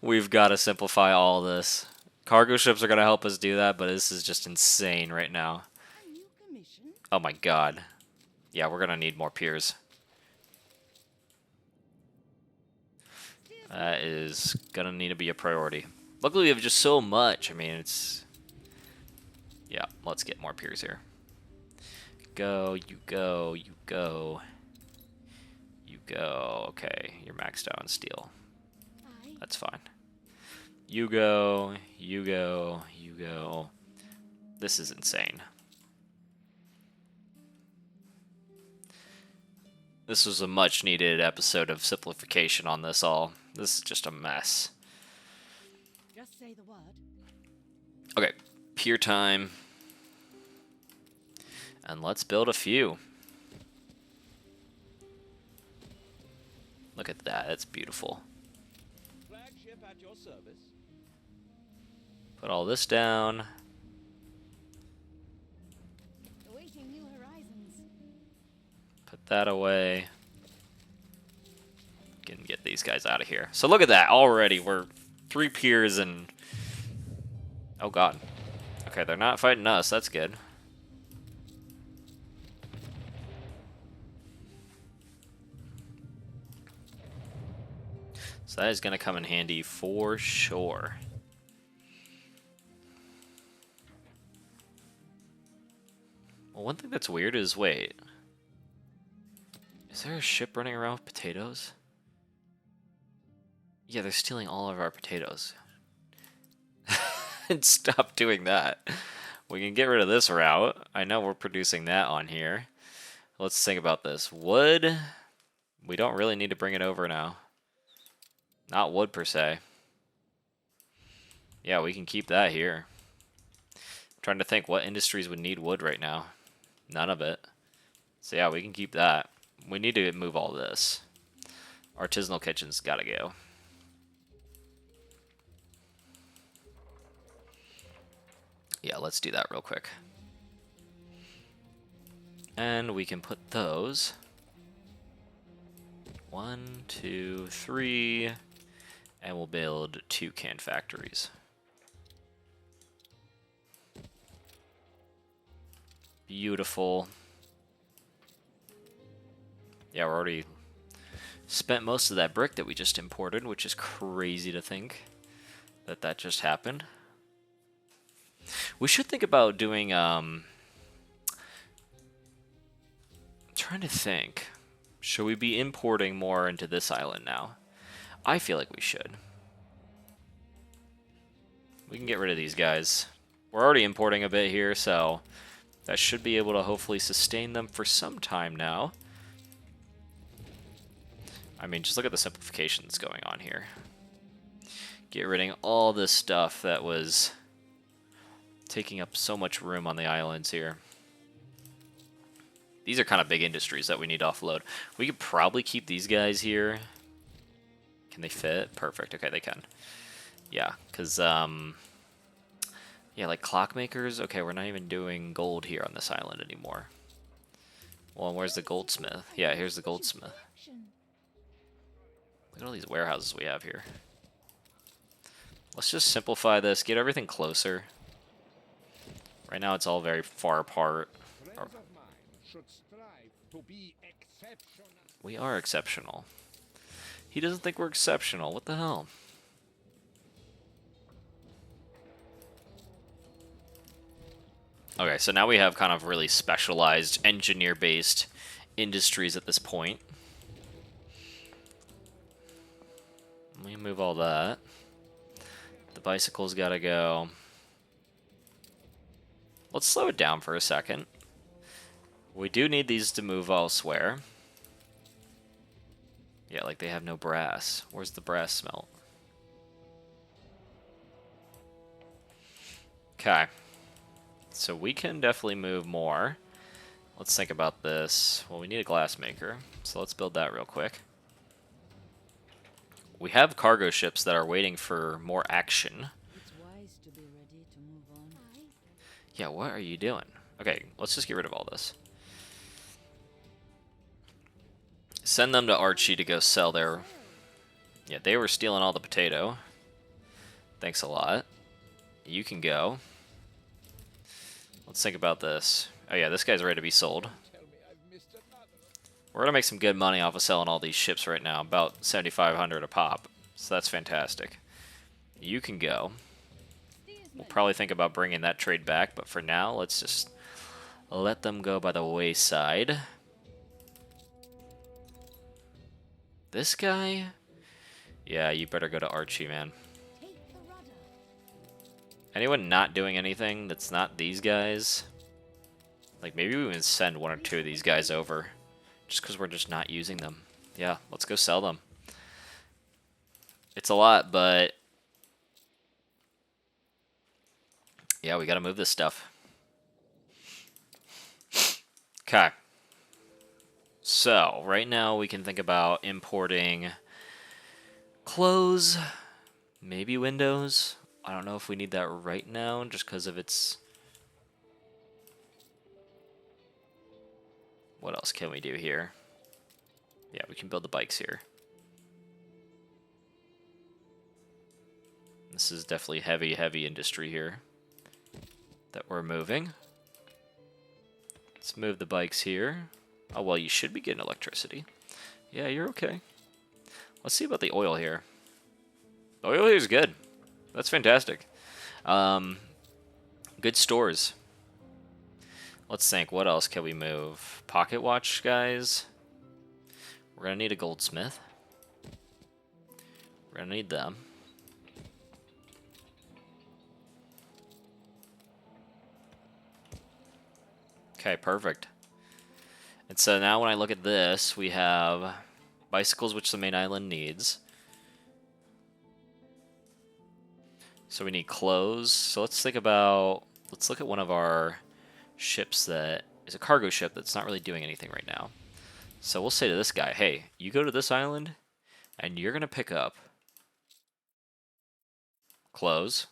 We've got to simplify all this. Cargo ships are going to help us do that, but this is just insane right now. A new commission. Oh my god. Yeah, we're going to need more piers. That is going to need to be a priority. Luckily, we have just so much. I mean, it's... Yeah, let's get more piers here. Go, you go, you go. You go. Okay, you're maxed out on steel. Aye. That's fine. You go, you go, you go. This is insane. This was a much needed episode of simplification on this all. This is just a mess. Just say the word. Okay, pier time. And let's build a few. Look at that, that's beautiful. Flagship at your service. Put all this down. Awaiting new horizons. Put that away. Get these guys out of here. So look at that, already we're 3 piers and... Oh god. Okay, they're not fighting us, that's good. So that is going to come in handy for sure. Well, one thing that's weird is, wait. Is there a ship running around with potatoes? Yeah, they're stealing all of our potatoes. And stop doing that. We can get rid of this route. I know we're producing that on here. Let's think about this. Wood. We don't really need to bring it over now. Not wood per se. Yeah, we can keep that here. I'm trying to think what industries would need wood right now. None of it. So yeah, we can keep that. We need to move all this. Artisanal kitchen's gotta go. Yeah, let's do that real quick. And we can put those. 1, 2, 3. And we'll build 2 can factories. Beautiful. Yeah, we're already spent most of that brick that we just imported, which is crazy to think that that just happened. We should think about doing, trying to think. Should we be importing more into this island now? I feel like we should. We can get rid of these guys. We're already importing a bit here, so that should be able to hopefully sustain them for some time now. I mean, just look at the simplification that's going on here. Get rid of all this stuff that was taking up so much room on the islands here. These are kind of big industries that we need to offload. We could probably keep these guys here. Can they fit? Perfect. Okay, they can. Yeah, because, yeah, like clockmakers. Okay, we're not even doing gold here on this island anymore. Well, and where's the goldsmith? Yeah, here's the goldsmith. Look at all these warehouses we have here. Let's just simplify this, get everything closer. Right now it's all very far apart. Friends of mine should strive to be exceptional. We are exceptional. He doesn't think we're exceptional. What the hell? Okay, so now we have kind of really specialized engineer-based industries at this point. Let me move all that. The bicycle's gotta go. Let's slow it down for a second. We do need these to move elsewhere. Yeah, like they have no brass. Where's the brass smelt? Okay. So we can definitely move more. Let's think about this. Well, we need a glass maker, so let's build that real quick. We have cargo ships that are waiting for more action. It's wise to be ready to move on. Yeah, what are you doing? Okay, let's just get rid of all this. Send them to Archie to go sell their... Yeah, they were stealing all the potato. Thanks a lot. You can go. Let's think about this. Oh yeah, this guy's ready to be sold. Tell me I've missed another. We're gonna make some good money off of selling all these ships right now, about 7,500 a pop. So that's fantastic. You can go. We'll probably think about bringing that trade back, but for now, let's just let them go by the wayside. This guy? Yeah, you better go to Archie, man. Take the rudder. Anyone not doing anything that's not these guys? Like, maybe we even send one or two of these guys over. Just because we're just not using them. Yeah, let's go sell them. It's a lot, but... yeah, we gotta move this stuff. Okay. So, right now we can think about importing clothes, maybe windows. I don't know if we need that right now, just because of its... what else can we do here? Yeah, we can build the bikes here. This is definitely heavy, heavy industry here that we're moving. Let's move the bikes here. Oh, well, you should be getting electricity. Yeah, you're okay. Let's see about the oil here. The oil here is good. That's fantastic. Good stores. Let's think, what else can we move? Pocket watch, guys. We're gonna need a goldsmith. We're gonna need them. Okay, perfect. And so now when I look at this, we have bicycles, which the main island needs. So we need clothes. So let's think about, let's look at one of our ships that is a cargo ship that's not really doing anything right now. So we'll say to this guy, hey, you go to this island and you're going to pick up clothes.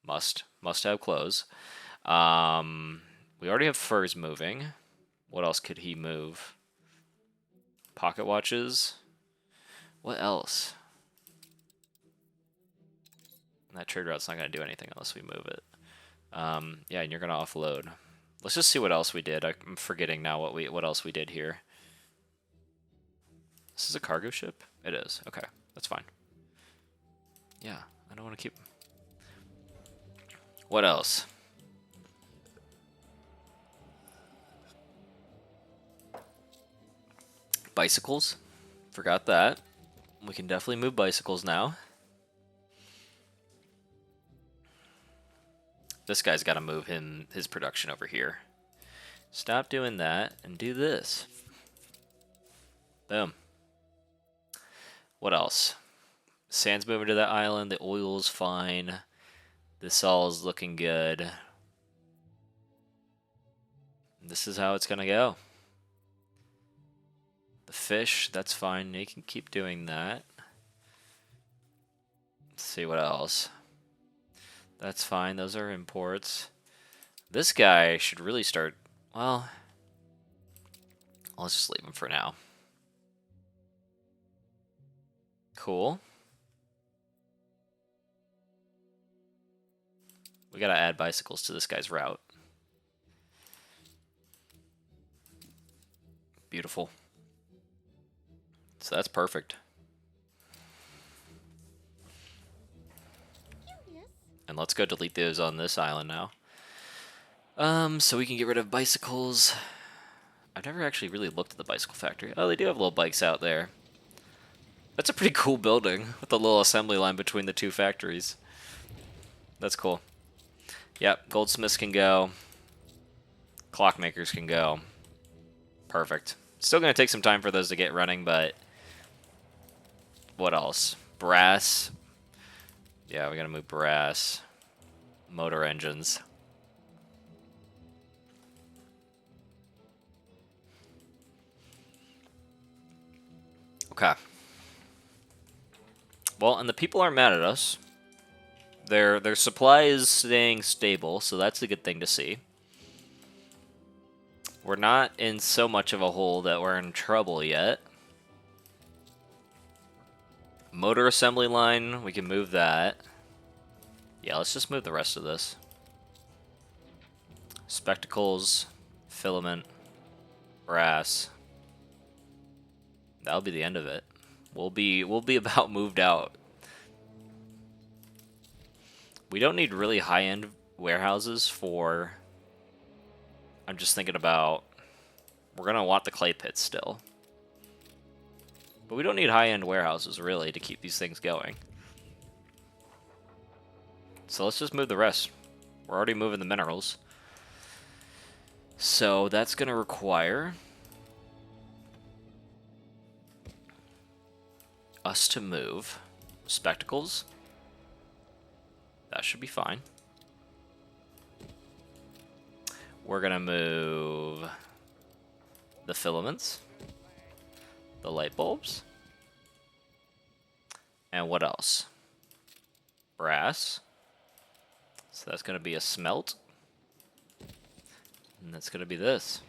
Must have clothes. We already have furs moving. What else could he move? Pocket watches. What else? That trade route's not going to do anything unless we move it. Yeah, and you're going to offload. Let's just see what else we did. I'm forgetting now what else we did here. This is a cargo ship? It is. Okay, that's fine. Yeah, I don't want to keep... what else? Bicycles. Forgot that. We can definitely move bicycles now. This guy's got to move his production over here. Stop doing that and do this. Boom. What else? Sand's moving to that island. The oil's fine. This all is looking good. This is how it's going to go. The fish, that's fine. They can keep doing that. Let's see what else. That's fine. Those are imports. This guy should really start... well, let's just leave him for now. Cool. We gotta add bicycles to this guy's route. Beautiful. So that's perfect. And let's go delete those on this island now. So we can get rid of bicycles. I've never actually really looked at the bicycle factory. Oh, they do have little bikes out there. That's a pretty cool building with a little assembly line between the two factories. That's cool. Yep, goldsmiths can go. Clockmakers can go. Perfect. Still going to take some time for those to get running, but... what else? Brass. Yeah, we got to move brass. Motor engines. Okay. Well, and the people aren't mad at us. Their supply is staying stable, so that's a good thing to see. We're not in so much of a hole that we're in trouble yet. Motor assembly line, we can move that. Yeah, let's just move the rest of this. Spectacles, filament, brass. That'll be the end of it. We'll be about moved out. We don't need really high-end warehouses for... I'm just thinking about... we're gonna want the clay pits still. But we don't need high-end warehouses, really, to keep these things going. So let's just move the rest. We're already moving the minerals. So that's going to require us to move spectacles. That should be fine. We're going to move the filaments, the light bulbs, and what else? Brass. So that's going to be a smelt. And that's going to be this.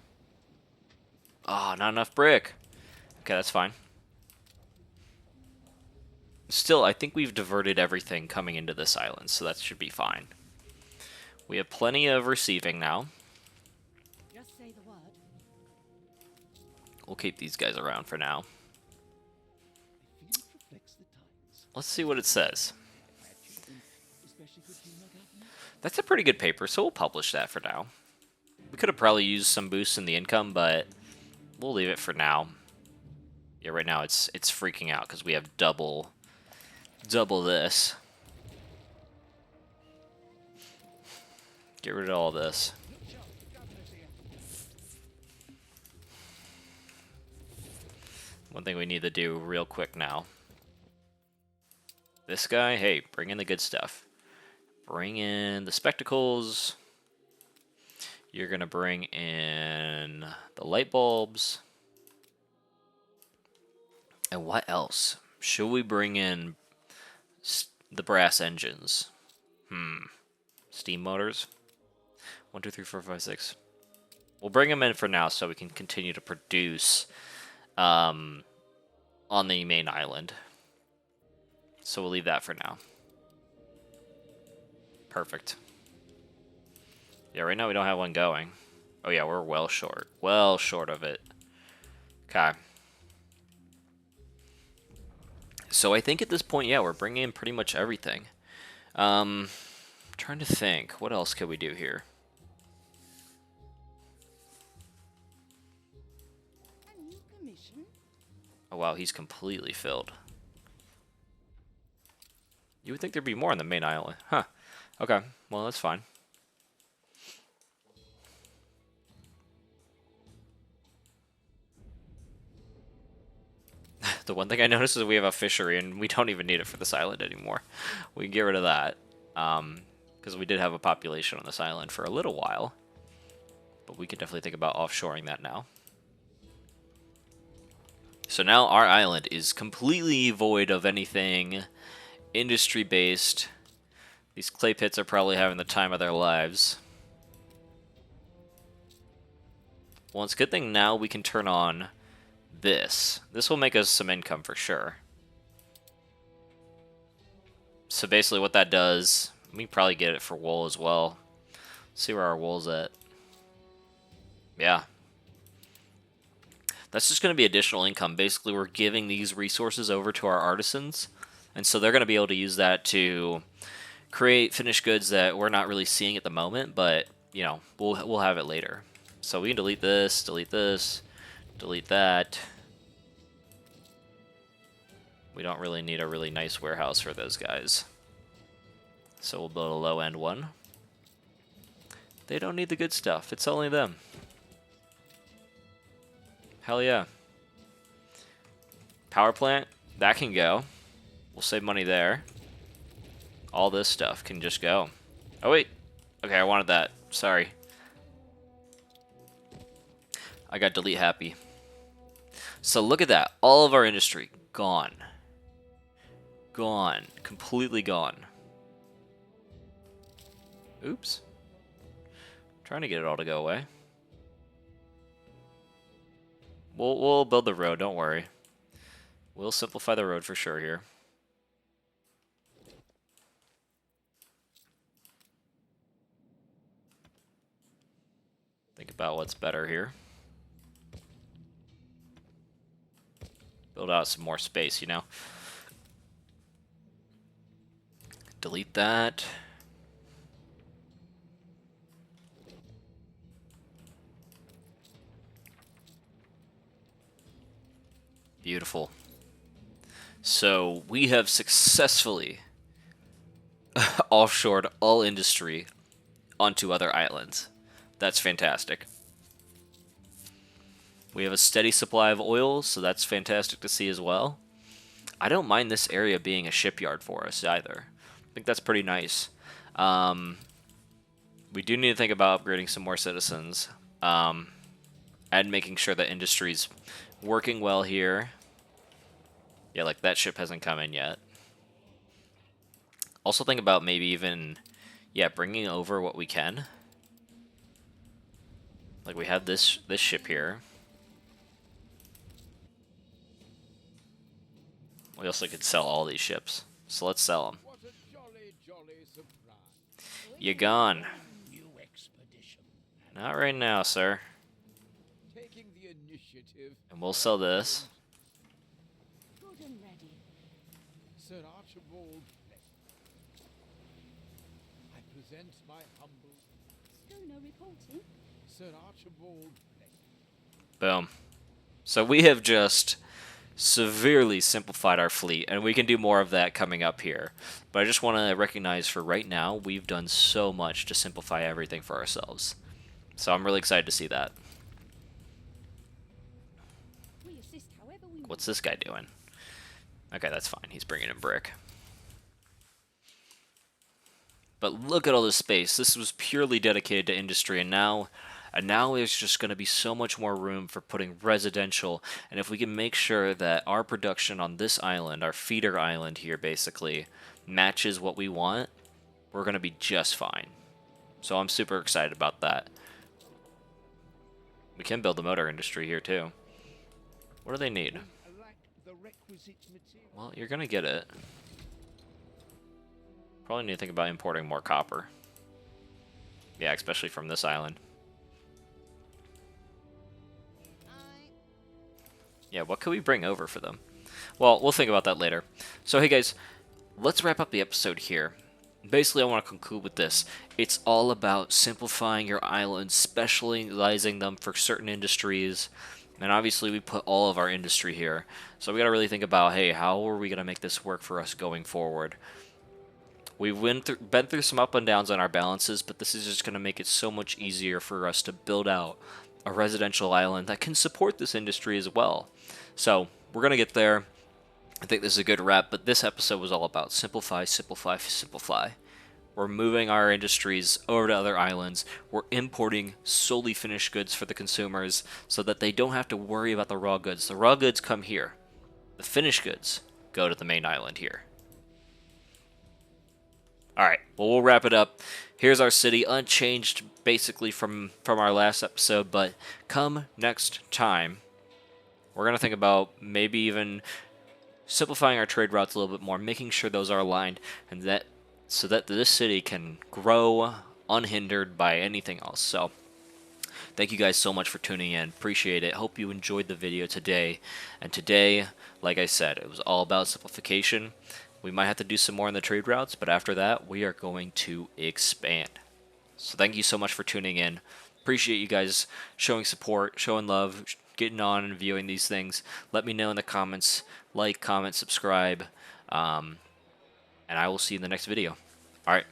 Ah, not enough brick. Okay, that's fine. Still, I think we've diverted everything coming into this island, so that should be fine. We have plenty of receiving now. Just say the word. We'll keep these guys around for now. I feel it reflects the tides. Let's see what it says. Especially for Junior Government. That's a pretty good paper, so we'll publish that for now. We could have probably used some boosts in the income, but we'll leave it for now. Yeah, right now it's freaking out because we have double this. Get rid of all this. One thing we need to do real quick now. This guy, hey, bring in the good stuff. Bring in the spectacles. You're going to bring in the light bulbs. And what else? Should we bring in the brass engines? Steam motors? 1, 2, 3, 4, 5, 6. We'll bring them in for now so we can continue to produce on the main island. So we'll leave that for now. Perfect. Yeah, right now we don't have one going. Oh yeah, we're well short. Well short of it. Okay. So I think at this point, yeah, we're bringing in pretty much everything. Trying to think. What else could we do here? A new commission? Oh wow, he's completely filled. You would think there'd be more on the main island. Huh. Okay, well that's fine. The one thing I noticed is we have a fishery, and we don't even need it for this island anymore. We can get rid of that. Because we did have a population on this island for a little while. But we can definitely think about offshoring that now. So now our island is completely void of anything industry-based. These clay pits are probably having the time of their lives. Well, it's a good thing now we can turn on this. This will make us some income for sure. So basically what that does, we can probably get it for wool as well. See where our wool's at. Yeah. That's just going to be additional income. Basically, we're giving these resources over to our artisans, and so they're going to be able to use that to create finished goods that we're not really seeing at the moment, but, you know, we'll have it later. So we can delete this, delete that. We don't really need a really nice warehouse for those guys. So we'll build a low-end one. They don't need the good stuff. It's only them. Hell yeah. Power plant, that can go. We'll save money there. All this stuff can just go. Oh, wait. Okay, I wanted that. Sorry. I got delete happy. So look at that. All of our industry gone. Gone. Completely gone. Oops. Trying to get it all to go away. We'll build the road, don't worry. We'll simplify the road for sure here. Think about what's better here. Build out some more space, you know? Delete that. Beautiful. So we have successfully offshored all industry onto other islands. That's fantastic. We have a steady supply of oil, so that's fantastic to see as well. I don't mind this area being a shipyard for us either. I think that's pretty nice. We do need to think about upgrading some more citizens. And making sure that industry's working well here. Yeah, like that ship hasn't come in yet. Also think about maybe even, yeah, bringing over what we can. Like we have this ship here. We also could sell all these ships. So let's sell them. What a jolly surprise. You gone. New expedition. Not right now, sir. Taking the initiative. And we'll sell this. Good and ready. Sir Archibald I present my humble Schooner reporting. Sir Archibald Boom. So we have just severely simplified our fleet, and we can do more of that coming up here. But I just want to recognize for right now, we've done so much to simplify everything for ourselves. So I'm really excited to see that. We assist however we What's this guy doing? Okay, that's fine. He's bringing in brick. But look at all this space. This was purely dedicated to industry, and now there's just going to be so much more room for putting residential. And if we can make sure that our production on this island, our feeder island here basically, matches what we want, we're going to be just fine. So I'm super excited about that. We can build the motor industry here too. What do they need? lack the requisite material. Well, you're going to get it. Probably need to think about importing more copper. Yeah, especially from this island. Yeah, what could we bring over for them? Well, we'll think about that later. So, hey guys, let's wrap up the episode here. Basically, I want to conclude with this. It's all about simplifying your islands, specializing them for certain industries. And obviously, we put all of our industry here. So we got to really think about, hey, how are we going to make this work for us going forward? We've been through some up and downs on our balances, but this is just going to make it so much easier for us to build out a residential island that can support this industry as well. So we're going to get there. I think this is a good wrap, but this episode was all about simplify, simplify, simplify. We're moving our industries over to other islands. We're importing solely finished goods for the consumers so that they don't have to worry about the raw goods. The raw goods come here. The finished goods go to the main island here. Alright, well, we'll wrap it up. Here's our city, unchanged basically from our last episode, but come next time, we're going to think about maybe even simplifying our trade routes a little bit more, making sure those are aligned, and that so that this city can grow unhindered by anything else. So, thank you guys so much for tuning in. Appreciate it. Hope you enjoyed the video today. And today, like I said, it was all about simplification. We might have to do some more in the trade routes, but after that, we are going to expand. So thank you so much for tuning in. Appreciate you guys showing support, showing love, getting on and viewing these things. Let me know in the comments. Like, comment, subscribe. And I will see you in the next video. Alright,